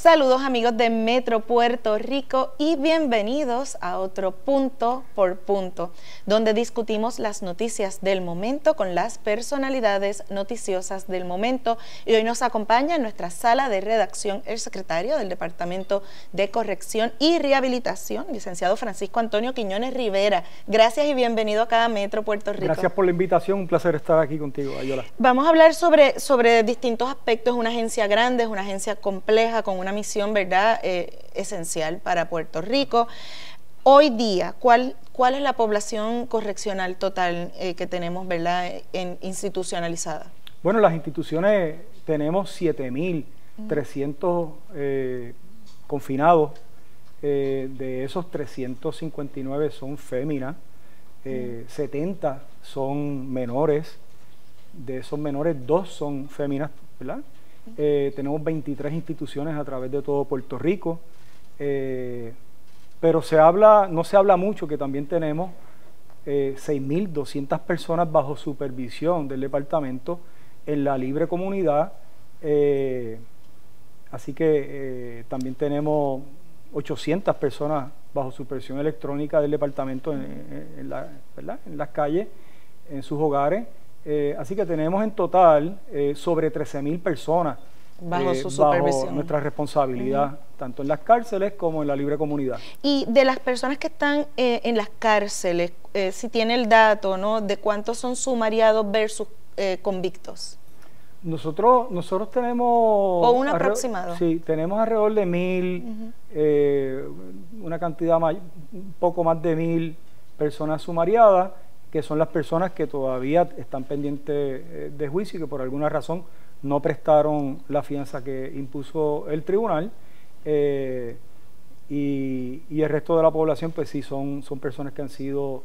Saludos amigos de Metro Puerto Rico y bienvenidos a otro Punto por Punto, donde discutimos las noticias del momento con las personalidades noticiosas del momento. Y hoy nos acompaña en nuestra sala de redacción el secretario del Departamento de Corrección y Rehabilitación, licenciado Francisco Antonio Quiñones Rivera. Gracias y bienvenido acá a Metro Puerto Rico. Gracias por la invitación, un placer estar aquí contigo, Ayola. Vamos a hablar sobre distintos aspectos. Una agencia grande, es una agencia compleja, con una misión, ¿verdad?, esencial para Puerto Rico. Hoy día, ¿cuál es la población correccional total que tenemos, ¿verdad?, institucionalizada? Bueno, las instituciones tenemos 7.300 confinados. De esos 359 son féminas, 70 son menores. De esos menores, 2 son féminas, ¿verdad? Tenemos 23 instituciones a través de todo Puerto Rico, pero no se habla mucho que también tenemos 6.200 personas bajo supervisión del departamento en la libre comunidad, así que también tenemos 800 personas bajo supervisión electrónica del departamento en las calles, en sus hogares. Así que tenemos en total sobre 13.000 personas bajo su supervisión, bajo nuestra responsabilidad, tanto en las cárceles como en la libre comunidad. Y de las personas que están en las cárceles, si tiene el dato, ¿no?, de cuántos son sumariados versus convictos. Nosotros tenemos... ¿O un aproximado? Sí, tenemos alrededor de 1.000, una cantidad un poco más de 1.000 personas sumariadas, que son las personas que todavía están pendientes de juicio y que por alguna razón no prestaron la fianza que impuso el tribunal, y el resto de la población pues sí son personas que han sido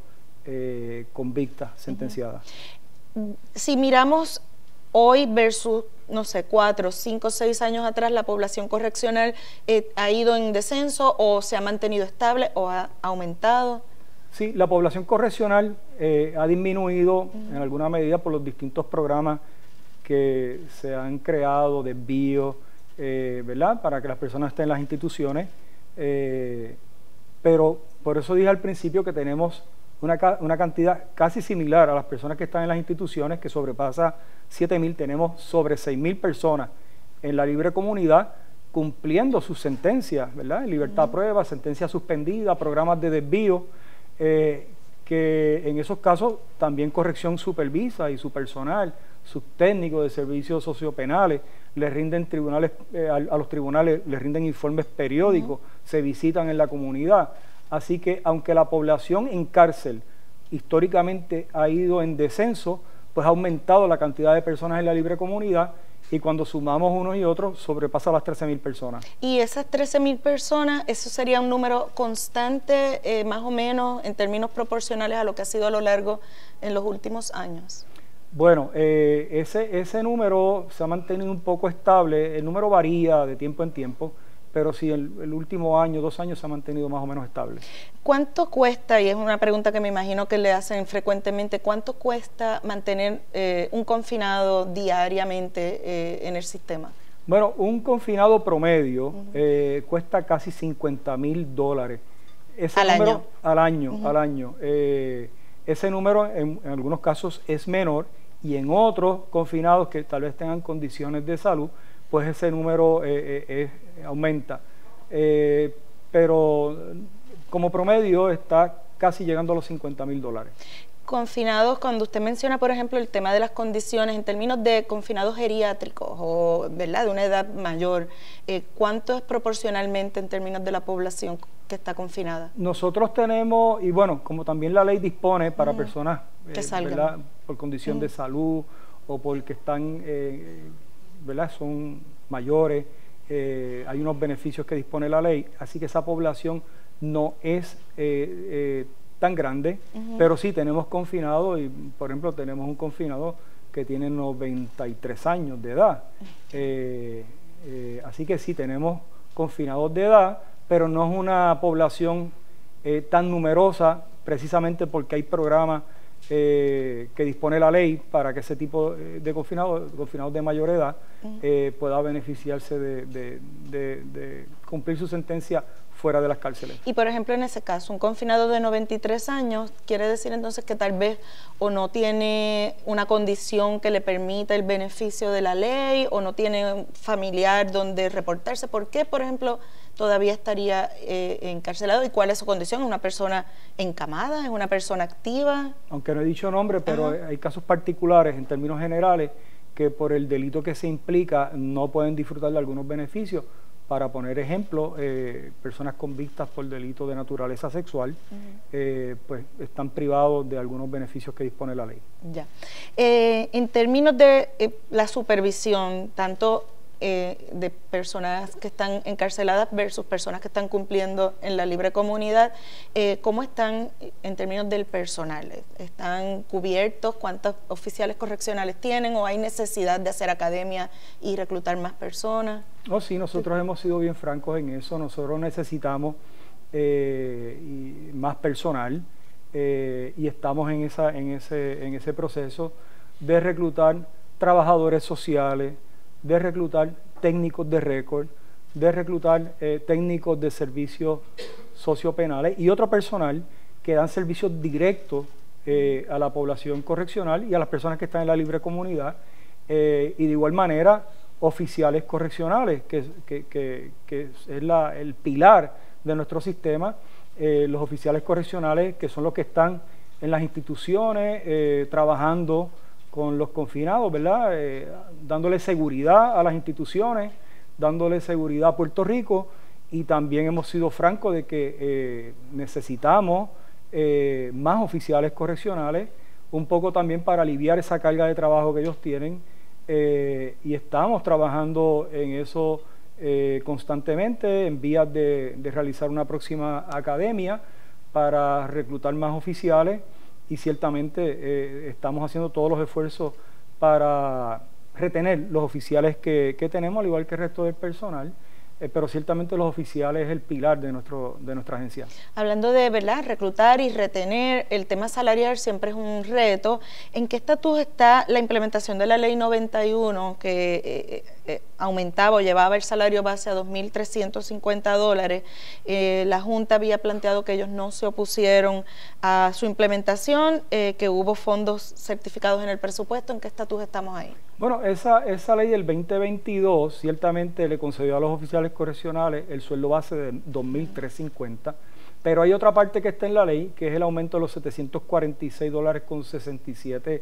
convictas, sentenciadas. Si miramos hoy versus, no sé, 4, 5, 6 años atrás, la población correccional ¿ha ido en descenso o se ha mantenido estable o ha aumentado? Sí, la población correccional ha disminuido en alguna medida por los distintos programas que se han creado, desvíos, ¿verdad?, para que las personas estén en las instituciones, pero por eso dije al principio que tenemos una cantidad casi similar a las personas que están en las instituciones, que sobrepasa 7.000, tenemos sobre 6.000 personas en la libre comunidad cumpliendo sus sentencias, ¿verdad?, en libertad a prueba, sentencia suspendida, programas de desvío, que en esos casos también corrección supervisa y su personal, sus técnicos de servicios sociopenales, les rinden a los tribunales les rinden informes periódicos, se visitan en la comunidad. Así que aunque la población en cárcel históricamente ha ido en descenso, pues ha aumentado la cantidad de personas en la libre comunidad, y cuando sumamos unos y otros sobrepasa las 13.000 personas. Y esas 13.000 personas, ¿eso sería un número constante, más o menos, en términos proporcionales a lo que ha sido a lo largo en los últimos años? Bueno, ese número se ha mantenido un poco estable. El número varía de tiempo en tiempo, pero sí, el último año, 2 años se ha mantenido más o menos estable. ¿Cuánto cuesta, y es una pregunta que me imagino que le hacen frecuentemente, cuánto cuesta mantener un confinado diariamente en el sistema? Bueno, un confinado promedio cuesta casi $50.000. Al año. Ese número en algunos casos es menor, y en otros confinados que tal vez tengan condiciones de salud, pues ese número aumenta, pero como promedio está casi llegando a los $50.000. Confinados, cuando usted menciona, por ejemplo, el tema de las condiciones, en términos de confinados geriátricos o, ¿verdad?, de una edad mayor, ¿cuánto es proporcionalmente en términos de la población que está confinada? Nosotros tenemos, y bueno, como también la ley dispone para personas que salgan por condición de salud o porque están, ¿verdad?, son mayores, hay unos beneficios que dispone la ley, así que esa población no es tan grande, pero sí tenemos confinados, y por ejemplo tenemos un confinado que tiene 93 años de edad, así que sí tenemos confinados de edad, pero no es una población tan numerosa, precisamente porque hay programas que dispone la ley para que ese tipo de confinados de mayor edad pueda beneficiarse de cumplir su sentencia fuera de las cárceles. Y por ejemplo, en ese caso, un confinado de 93 años, quiere decir entonces que tal vez o no tiene una condición que le permita el beneficio de la ley, o no tiene un familiar donde reportarse. ¿Por qué, por ejemplo, todavía estaría encarcelado? ¿Y cuál es su condición? ¿Es una persona encamada? ¿Es una persona activa? Aunque no he dicho nombre, pero hay casos particulares, en términos generales, que por el delito que se implica no pueden disfrutar de algunos beneficios. Para poner ejemplo, personas convictas por delito de naturaleza sexual, pues están privados de algunos beneficios que dispone la ley. Ya. En términos de la supervisión, tanto de personas que están encarceladas versus personas que están cumpliendo en la libre comunidad, ¿cómo están en términos del personal? ¿Están cubiertos? ¿Cuántos oficiales correccionales tienen? ¿O hay necesidad de hacer academia y reclutar más personas? No, sí, nosotros hemos sido bien francos en eso. Nosotros necesitamos más personal y estamos en ese proceso de reclutar trabajadores sociales, de reclutar técnicos de récord, de reclutar técnicos de servicios sociopenales y otro personal que dan servicios directos a la población correccional y a las personas que están en la libre comunidad, y de igual manera oficiales correccionales, que es el pilar de nuestro sistema. Los oficiales correccionales, que son los que están en las instituciones trabajando con los confinados, ¿verdad? Dándole seguridad a las instituciones, dándole seguridad a Puerto Rico, y también hemos sido francos de que necesitamos más oficiales correccionales, un poco también para aliviar esa carga de trabajo que ellos tienen, y estamos trabajando en eso constantemente, en vías de realizar una próxima academia para reclutar más oficiales. Y ciertamente estamos haciendo todos los esfuerzos para retener los oficiales que tenemos, al igual que el resto del personal, pero ciertamente los oficiales es el pilar de nuestra agencia. Hablando de, ¿verdad?, reclutar y retener, el tema salarial siempre es un reto. ¿En qué estatus está la implementación de la Ley 91, que aumentaba o llevaba el salario base a $2.350? La Junta había planteado que ellos no se opusieron a su implementación, que hubo fondos certificados en el presupuesto. ¿En qué estatus estamos ahí? Bueno, esa ley del 2022 ciertamente le concedió a los oficiales correccionales el sueldo base de $2.350, pero hay otra parte que está en la ley, que es el aumento de los $746.67,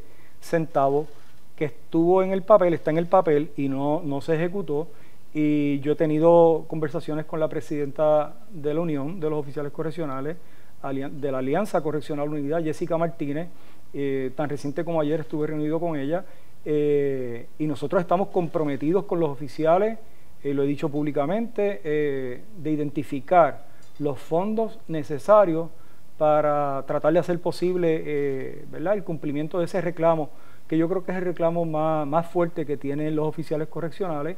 que estuvo en el papel, está en el papel y no se ejecutó. Y yo he tenido conversaciones con la presidenta de la Unión de los Oficiales Correccionales, de la Alianza Correccional Unidad, Jessica Martínez. Tan reciente como ayer estuve reunido con ella, y nosotros estamos comprometidos con los oficiales, lo he dicho públicamente, de identificar los fondos necesarios para tratar de hacer posible ¿verdad?, el cumplimiento de ese reclamo, que yo creo que es el reclamo más fuerte que tienen los oficiales correccionales,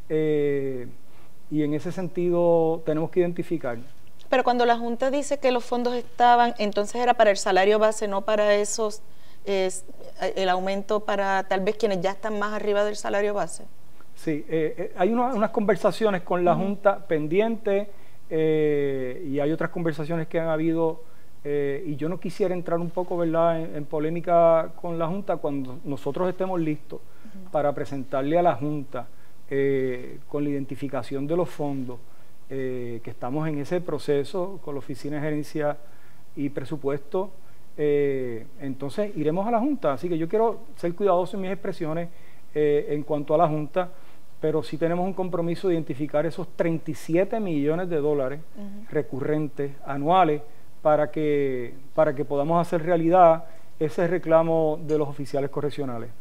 y en ese sentido tenemos que identificar. Pero cuando la Junta dice que los fondos estaban, entonces era para el salario base, no para esos, el aumento para tal vez quienes ya están más arriba del salario base. Sí, hay unas conversaciones con la Junta pendientes, y hay otras conversaciones que han habido, y yo no quisiera entrar un poco, ¿verdad?, en polémica con la Junta. Cuando nosotros estemos listos para presentarle a la Junta con la identificación de los fondos, que estamos en ese proceso con la Oficina de Gerencia y Presupuesto, entonces iremos a la Junta. Así que yo quiero ser cuidadoso en mis expresiones en cuanto a la Junta, pero sí tenemos un compromiso de identificar esos $37 millones recurrentes anuales para que podamos hacer realidad ese reclamo de los oficiales correccionales.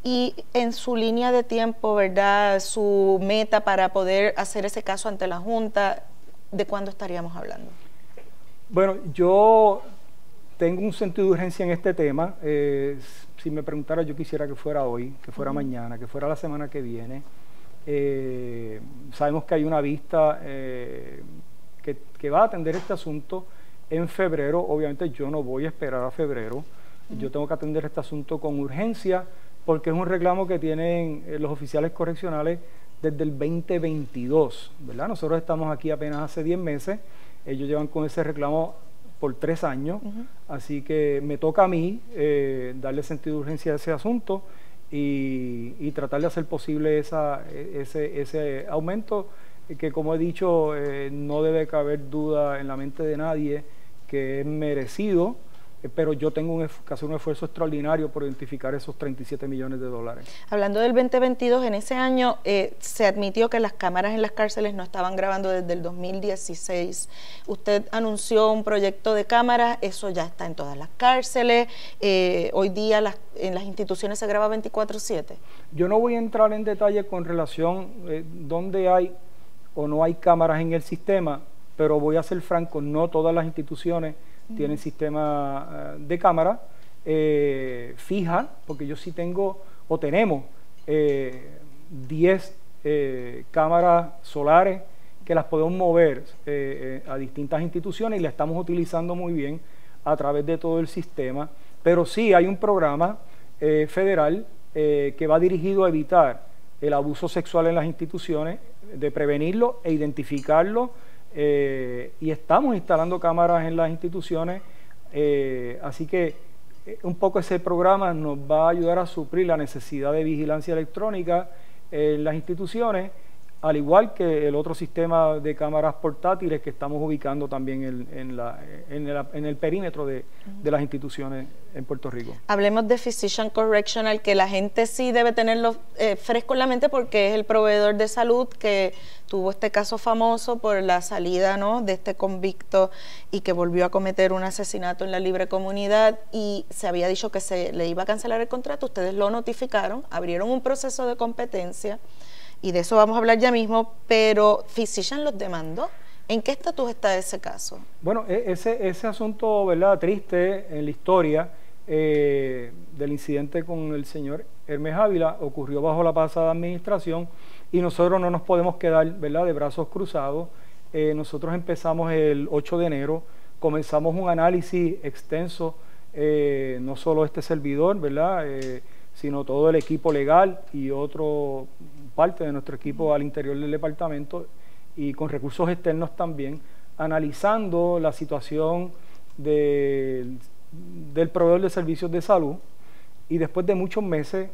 Y en su línea de tiempo, ¿verdad?, su meta para poder hacer ese caso ante la Junta, ¿de cuándo estaríamos hablando? Bueno, yo tengo un sentido de urgencia en este tema. Si me preguntara, yo quisiera que fuera hoy, que fuera mañana, que fuera la semana que viene. Sabemos que hay una vista que va a atender este asunto en febrero. Obviamente yo no voy a esperar a febrero. Yo tengo que atender este asunto con urgencia porque es un reclamo que tienen los oficiales correccionales desde el 2022, ¿verdad? Nosotros estamos aquí apenas hace 10 meses, ellos llevan con ese reclamo por 3 años, así que me toca a mí darle sentido de urgencia a ese asunto y tratar de hacer posible ese aumento que, como he dicho, no debe caber duda en la mente de nadie que es merecido, pero yo tengo que hacer un esfuerzo extraordinario por identificar esos 37 millones de dólares. Hablando del 2022, en ese año se admitió que las cámaras en las cárceles no estaban grabando desde el 2016. Usted anunció un proyecto de cámaras, eso ya está en todas las cárceles. Hoy día en las instituciones se graba 24/7. Yo no voy a entrar en detalle con relación dónde hay o no hay cámaras en el sistema, pero voy a ser franco, no todas las instituciones tienen sistema de cámara fija, porque yo sí tengo, o tenemos 10 cámaras solares que las podemos mover a distintas instituciones y las estamos utilizando muy bien a través de todo el sistema, pero sí hay un programa federal que va dirigido a evitar el abuso sexual en las instituciones, de prevenirlo e identificarlo. Y estamos instalando cámaras en las instituciones, así que un poco ese programa nos va a ayudar a suplir la necesidad de vigilancia electrónica en las instituciones, al igual que el otro sistema de cámaras portátiles que estamos ubicando también en el perímetro de las instituciones en Puerto Rico. Hablemos de Physician Correctional, que la gente sí debe tenerlo fresco en la mente porque es el proveedor de salud que tuvo este caso famoso por la salida, ¿no?, de este convicto y que volvió a cometer un asesinato en la libre comunidad, y se había dicho que se le iba a cancelar el contrato. Ustedes lo notificaron, abrieron un proceso de competencia y de eso vamos a hablar ya mismo, pero Physician los demandó. ¿En qué estatus está ese caso? Bueno, ese asunto, ¿verdad?, triste en la historia del incidente con el señor Hermes Ávila ocurrió bajo la pasada administración y nosotros no nos podemos quedar, ¿verdad?, de brazos cruzados. Nosotros empezamos el 8 de enero, comenzamos un análisis extenso, no solo este servidor, ¿verdad?, sino todo el equipo legal y otra parte de nuestro equipo al interior del departamento y con recursos externos también, analizando la situación del proveedor de servicios de salud, y después de muchos meses,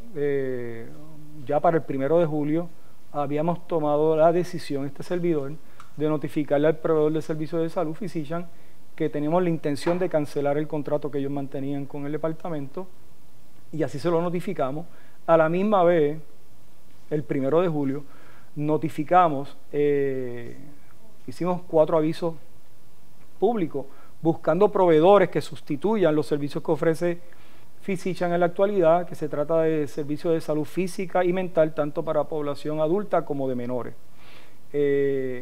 ya para el 1 de julio, habíamos tomado la decisión, este servidor, de notificarle al proveedor de servicios de salud, Physician, que teníamos la intención de cancelar el contrato que ellos mantenían con el departamento, y así se lo notificamos. A la misma vez, el 1 de julio, notificamos, hicimos 4 avisos públicos buscando proveedores que sustituyan los servicios que ofrece Physician en la actualidad, que se trata de servicios de salud física y mental, tanto para población adulta como de menores.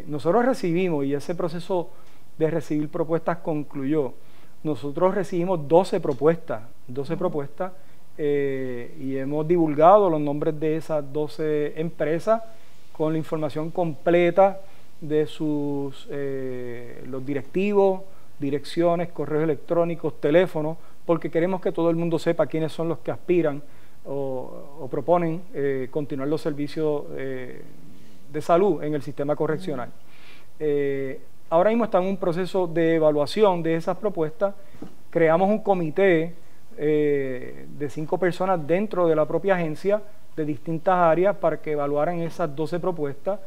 Nosotros recibimos, y ese proceso de recibir propuestas concluyó, nosotros recibimos 12 propuestas, y hemos divulgado los nombres de esas 12 empresas con la información completa de los directivos, direcciones, correos electrónicos, teléfonos, porque queremos que todo el mundo sepa quiénes son los que aspiran o proponen continuar los servicios de salud en el sistema correccional. Ahora mismo está en un proceso de evaluación de esas propuestas. Creamos un comité de 5 personas dentro de la propia agencia de distintas áreas para que evaluaran esas 12 propuestas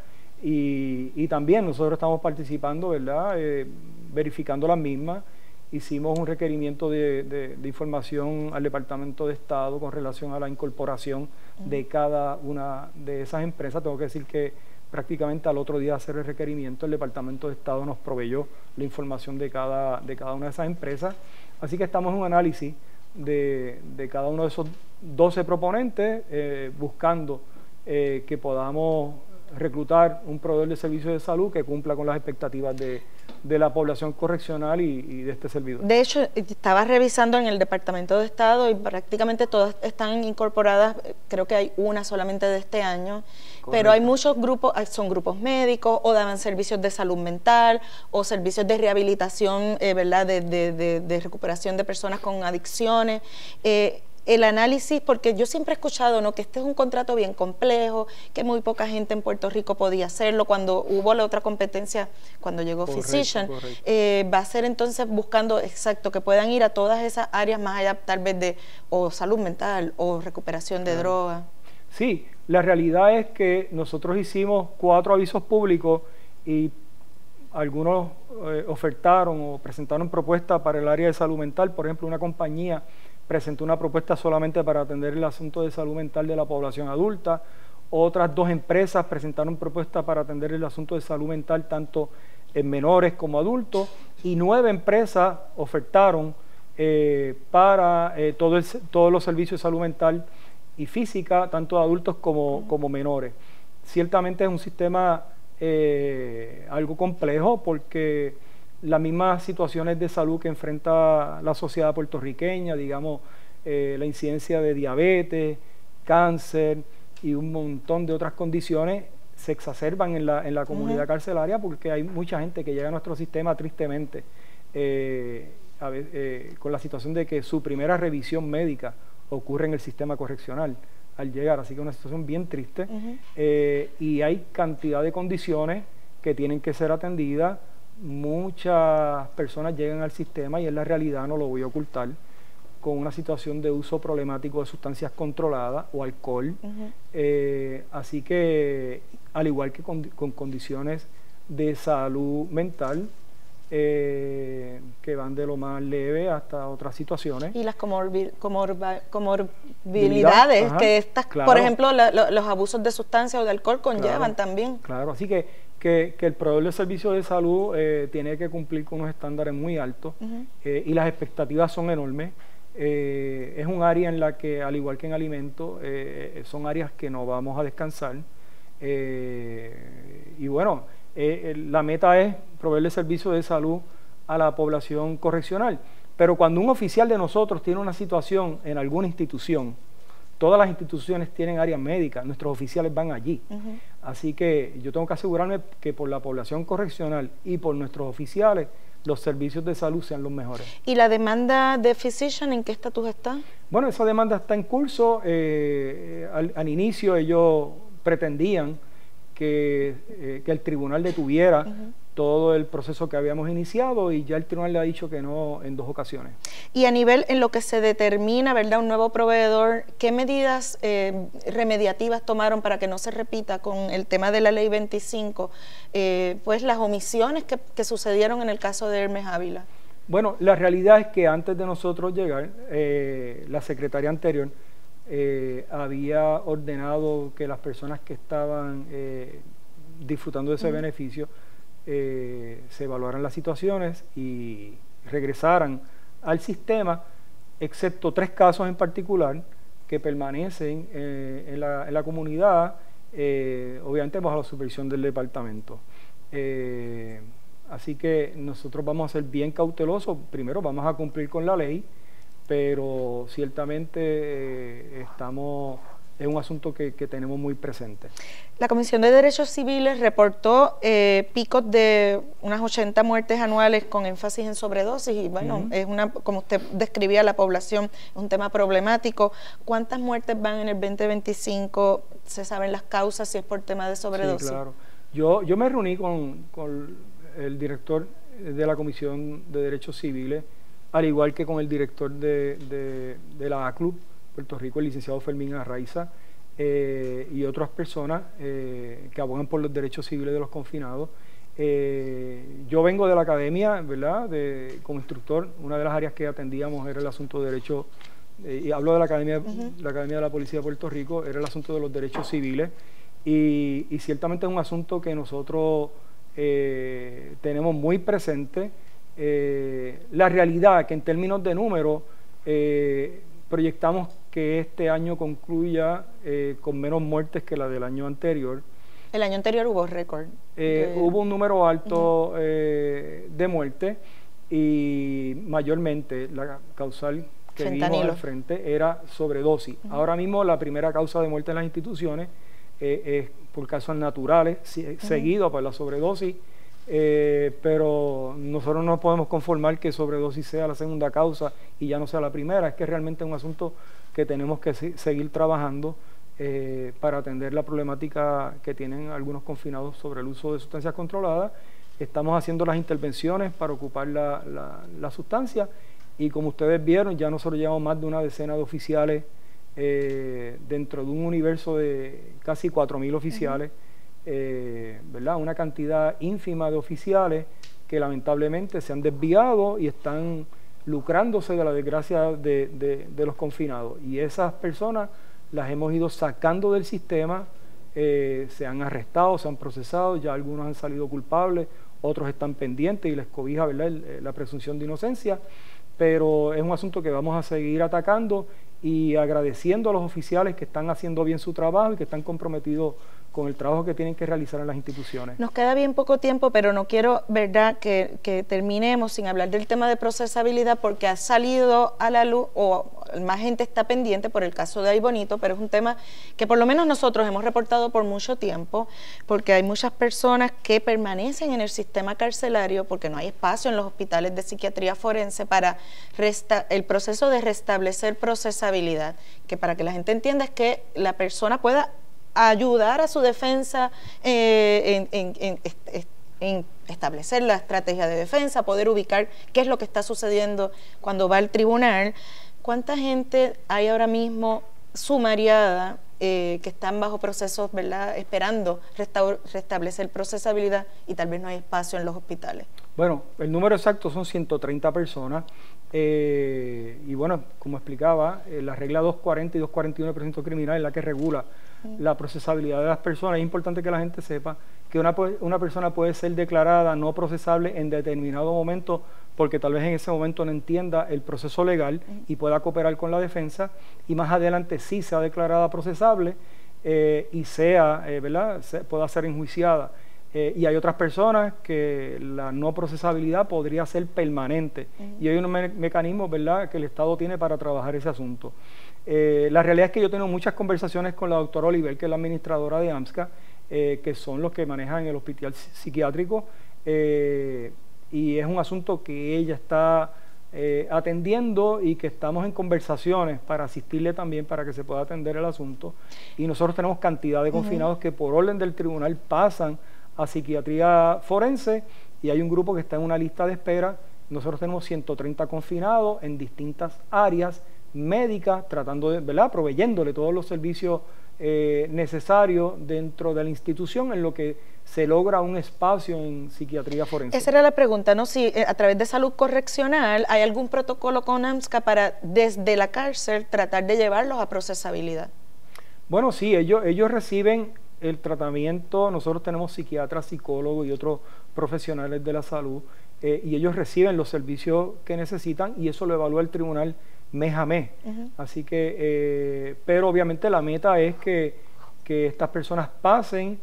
y también nosotros estamos participando, ¿verdad?, verificando las mismas. Hicimos un requerimiento de información al Departamento de Estado con relación a la incorporación de cada una de esas empresas. Tengo que decir que prácticamente al otro día de hacer el requerimiento, el Departamento de Estado nos proveyó la información de cada una de esas empresas. Así que estamos en un análisis de cada uno de esos 12 proponentes, buscando que podamos reclutar un proveedor de servicios de salud que cumpla con las expectativas de la población correccional y de este servidor. De hecho, estaba revisando en el Departamento de Estado y prácticamente todas están incorporadas, creo que hay una solamente de este año. Correcto. Pero hay muchos grupos, son grupos médicos o daban servicios de salud mental o servicios de rehabilitación, ¿verdad? De recuperación de personas con adicciones. El análisis, porque yo siempre he escuchado, ¿no?, que este es un contrato bien complejo, que muy poca gente en Puerto Rico podía hacerlo. Cuando hubo la otra competencia, cuando llegó Physician, va a ser entonces buscando, exacto, que puedan ir a todas esas áreas más allá tal vez de o salud mental o recuperación de drogas. Sí, la realidad es que nosotros hicimos 4 avisos públicos y algunos ofertaron o presentaron propuestas para el área de salud mental. Por ejemplo, una compañía presentó una propuesta solamente para atender el asunto de salud mental de la población adulta. Otras 2 empresas presentaron propuestas para atender el asunto de salud mental tanto en menores como adultos, y 9 empresas ofertaron para todos los servicios de salud mental y física, tanto de adultos como menores. Ciertamente es un sistema algo complejo, porque las mismas situaciones de salud que enfrenta la sociedad puertorriqueña, digamos, la incidencia de diabetes, cáncer y un montón de otras condiciones, se exacerban en la comunidad carcelaria, porque hay mucha gente que llega a nuestro sistema tristemente con la situación de que su primera revisión médica ocurre en el sistema correccional al llegar, así que es una situación bien triste. Y hay cantidad de condiciones que tienen que ser atendidas. Muchas personas llegan al sistema, y es la realidad, no lo voy a ocultar, con una situación de uso problemático de sustancias controladas o alcohol. Así que, al igual que con condiciones de salud mental, que van de lo más leve hasta otras situaciones. Y las comorbilidades que estas, claro, por ejemplo, los abusos de sustancias o de alcohol conllevan, claro, también. Claro, así que el proveedor de servicios de salud tiene que cumplir con unos estándares muy altos, y las expectativas son enormes. Es un área en la que, al igual que en alimentos, son áreas que no vamos a descansar. Y bueno, la meta es proveerle servicios de salud a la población correccional. Pero cuando un oficial de nosotros tiene una situación en alguna institución, todas las instituciones tienen áreas médicas, nuestros oficiales van allí. Así que yo tengo que asegurarme que por la población correccional y por nuestros oficiales, los servicios de salud sean los mejores. ¿Y la demanda de Physician en qué estatus está? Bueno, esa demanda está en curso. Al inicio ellos pretendían que el tribunal detuviera todo el proceso que habíamos iniciado, y ya el tribunal le ha dicho que no en 2 ocasiones. Y a nivel en lo que se determina, ¿verdad?, un nuevo proveedor, ¿qué medidas remediativas tomaron para que no se repita con el tema de la Ley 25, pues las omisiones que sucedieron en el caso de Hermes Ávila? Bueno, la realidad es que antes de nosotros llegar, la secretaria anterior había ordenado que las personas que estaban disfrutando de ese beneficio se evaluaran las situaciones y regresaran al sistema, excepto 3 casos en particular que permanecen en la comunidad, obviamente bajo la supervisión del departamento. Así que nosotros vamos a ser bien cautelosos. Primero vamos a cumplir con la ley, pero ciertamente es un asunto que tenemos muy presente. La Comisión de Derechos Civiles reportó picos de unas 80 muertes anuales con énfasis en sobredosis, y bueno, es como usted describía, la población es un tema problemático. ¿Cuántas muertes van en el 2025? ¿Se saben las causas, si es por tema de sobredosis? Sí, claro. Yo me reuní con el director de la Comisión de Derechos Civiles, al igual que con el director de la ACLU Puerto Rico, el licenciado Fermín Arraiza, y otras personas que abogan por los derechos civiles de los confinados. Yo vengo de la academia, ¿verdad? Como instructor, una de las áreas que atendíamos era el asunto de derechos, y hablo de la academia de la Policía de Puerto Rico, era el asunto de los derechos civiles, y ciertamente es un asunto que nosotros tenemos muy presente. La realidad que en términos de número proyectamos que este año concluya con menos muertes que la del año anterior, El año anterior hubo récord. Hubo un número alto de muerte y mayormente la causal que vimos al frente era sobredosis. Ahora mismo la primera causa de muerte en las instituciones es por causas naturales, seguido por la sobredosis, pero nosotros no podemos conformar que sobredosis sea la segunda causa y ya no sea la primera. Es que realmente es un asunto que tenemos que seguir trabajando para atender la problemática que tienen algunos confinados sobre el uso de sustancias controladas. Estamos haciendo las intervenciones para ocupar la sustancia y como ustedes vieron, ya nosotros llevamos más de una decena de oficiales dentro de un universo de casi 4.000 oficiales, ¿verdad? Una cantidad ínfima de oficiales que lamentablemente se han desviado y están lucrándose de la desgracia de los confinados. Y esas personas las hemos ido sacando del sistema, se han arrestado, se han procesado, ya algunos han salido culpables, otros están pendientes y les cobija, ¿verdad?, la presunción de inocencia, pero es un asunto que vamos a seguir atacando y agradeciendo a los oficiales que están haciendo bien su trabajo y que están comprometidos con el trabajo que tienen que realizar en las instituciones. Nos queda bien poco tiempo, pero no quiero, ¿verdad?, que terminemos sin hablar del tema de procesabilidad porque ha salido a la luz, o más gente está pendiente por el caso de Aybonito, pero es un tema que por lo menos nosotros hemos reportado por mucho tiempo, porque hay muchas personas que permanecen en el sistema carcelario porque no hay espacio en los hospitales de psiquiatría forense para el proceso de restablecer procesabilidad, que para que la gente entienda es que la persona pueda ayudar a su defensa en establecer la estrategia de defensa, poder ubicar qué es lo que está sucediendo cuando va al tribunal. ¿Cuánta gente hay ahora mismo sumariada que están bajo procesos, ¿verdad?, esperando restablecer procesabilidad y tal vez no hay espacio en los hospitales? Bueno, el número exacto son 130 personas y bueno, como explicaba, la regla 240 y 241 del procedimiento criminal es la que regula la procesabilidad de las personas. Es importante que la gente sepa que una persona puede ser declarada no procesable en determinado momento porque tal vez en ese momento no entienda el proceso legal y pueda cooperar con la defensa, y más adelante sí sea declarada procesable y ¿verdad?, pueda ser enjuiciada. Y hay otras personas que la no procesabilidad podría ser permanente y hay unos mecanismos, ¿verdad?, que el Estado tiene para trabajar ese asunto. La realidad es que yo tengo muchas conversaciones con la doctora Oliver, que es la administradora de AMSCA, que son los que manejan el hospital psiquiátrico, y es un asunto que ella está atendiendo y que estamos en conversaciones para asistirle también para que se pueda atender el asunto. Y nosotros tenemos cantidad de confinados que por orden del tribunal pasan a psiquiatría forense y hay un grupo que está en una lista de espera. Nosotros tenemos 130 confinados en distintas áreas médicas, tratando de, ¿verdad?, proveyéndole todos los servicios necesarios dentro de la institución en lo que se logra un espacio en psiquiatría forense. Esa era la pregunta, ¿no? Si a través de salud correccional hay algún protocolo con AMSCA para desde la cárcel tratar de llevarlos a procesabilidad. Bueno, sí, ellos reciben el tratamiento. Nosotros tenemos psiquiatras, psicólogos y otros profesionales de la salud y ellos reciben los servicios que necesitan y eso lo evalúa el tribunal mes a mes. Así que, pero obviamente la meta es que estas personas pasen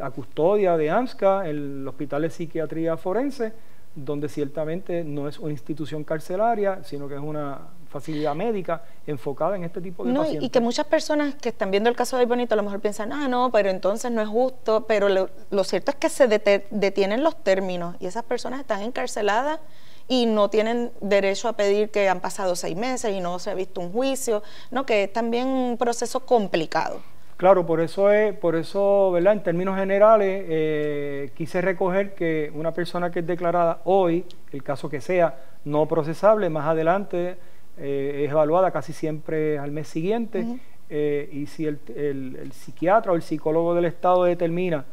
a custodia de AMSCA, el Hospital de Psiquiatría Forense, donde ciertamente no es una institución carcelaria, sino que es una facilidad médica enfocada en este tipo de pacientes. Y que muchas personas que están viendo el caso de Aybonito a lo mejor piensan, no, pero entonces no es justo, pero lo cierto es que se detienen los términos y esas personas están encarceladas y no tienen derecho a pedir que han pasado 6 meses y no se ha visto un juicio, ¿no? Que es también un proceso complicado. Claro, por eso, ¿verdad?, en términos generales, quise recoger que una persona que es declarada hoy, el caso que sea, no procesable, más adelante es evaluada casi siempre al mes siguiente, y si el psiquiatra o el psicólogo del Estado determina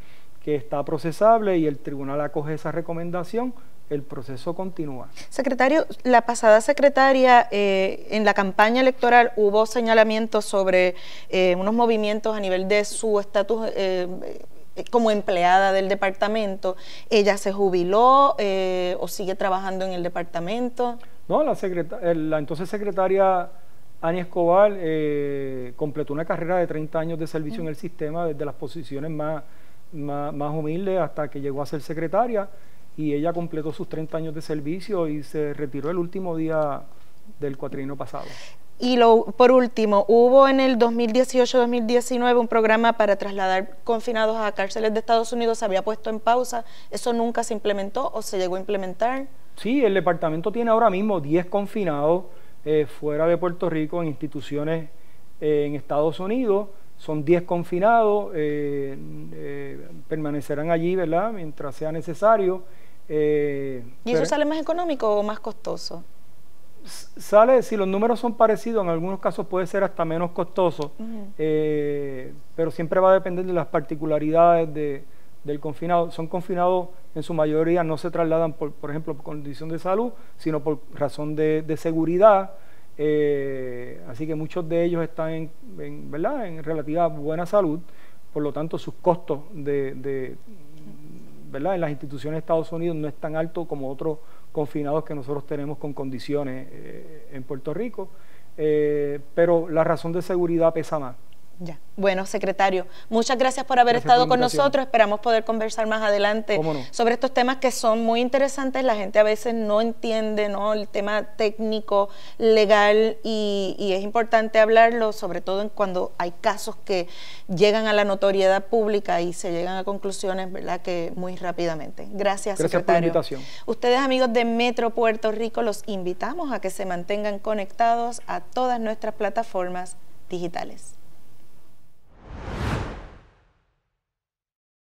que está procesable y el tribunal acoge esa recomendación, el proceso continúa. Secretario, la pasada secretaria, en la campaña electoral hubo señalamientos sobre unos movimientos a nivel de su estatus como empleada del departamento. ¿Ella se jubiló o sigue trabajando en el departamento? No, la entonces secretaria Ani Escobar completó una carrera de 30 años de servicio en el sistema, desde las posiciones más humildes hasta que llegó a ser secretaria, y ella completó sus 30 años de servicio y se retiró el último día del cuatrienio pasado. Y por último, hubo en el 2018-2019 un programa para trasladar confinados a cárceles de Estados Unidos, se había puesto en pausa, ¿eso nunca se implementó o se llegó a implementar? Sí, el departamento tiene ahora mismo 10 confinados fuera de Puerto Rico en instituciones en Estados Unidos. Son 10 confinados, permanecerán allí, ¿verdad?, mientras sea necesario. ¿Y eso sale más económico o más costoso? Sale, si los números son parecidos, en algunos casos puede ser hasta menos costoso, pero siempre va a depender de las particularidades del confinado. Son confinados, en su mayoría no se trasladan por ejemplo, por condición de salud, sino por razón de seguridad. Así que muchos de ellos están ¿verdad?, en relativa buena salud, por lo tanto sus costos ¿verdad?, en las instituciones de Estados Unidos no es tan alto como otros confinados que nosotros tenemos con condiciones en Puerto Rico, pero la razón de seguridad pesa más. Ya. Bueno, secretario, muchas gracias por haber estado con nosotros. Esperamos poder conversar más adelante sobre estos temas que son muy interesantes. La gente a veces no entiende, ¿no?, el tema técnico, legal, y es importante hablarlo, sobre todo cuando hay casos que llegan a la notoriedad pública y se llegan a conclusiones, ¿verdad?, que muy rápidamente. Gracias, secretario. Por la invitación. Ustedes, amigos de Metro Puerto Rico, los invitamos a que se mantengan conectados a todas nuestras plataformas digitales.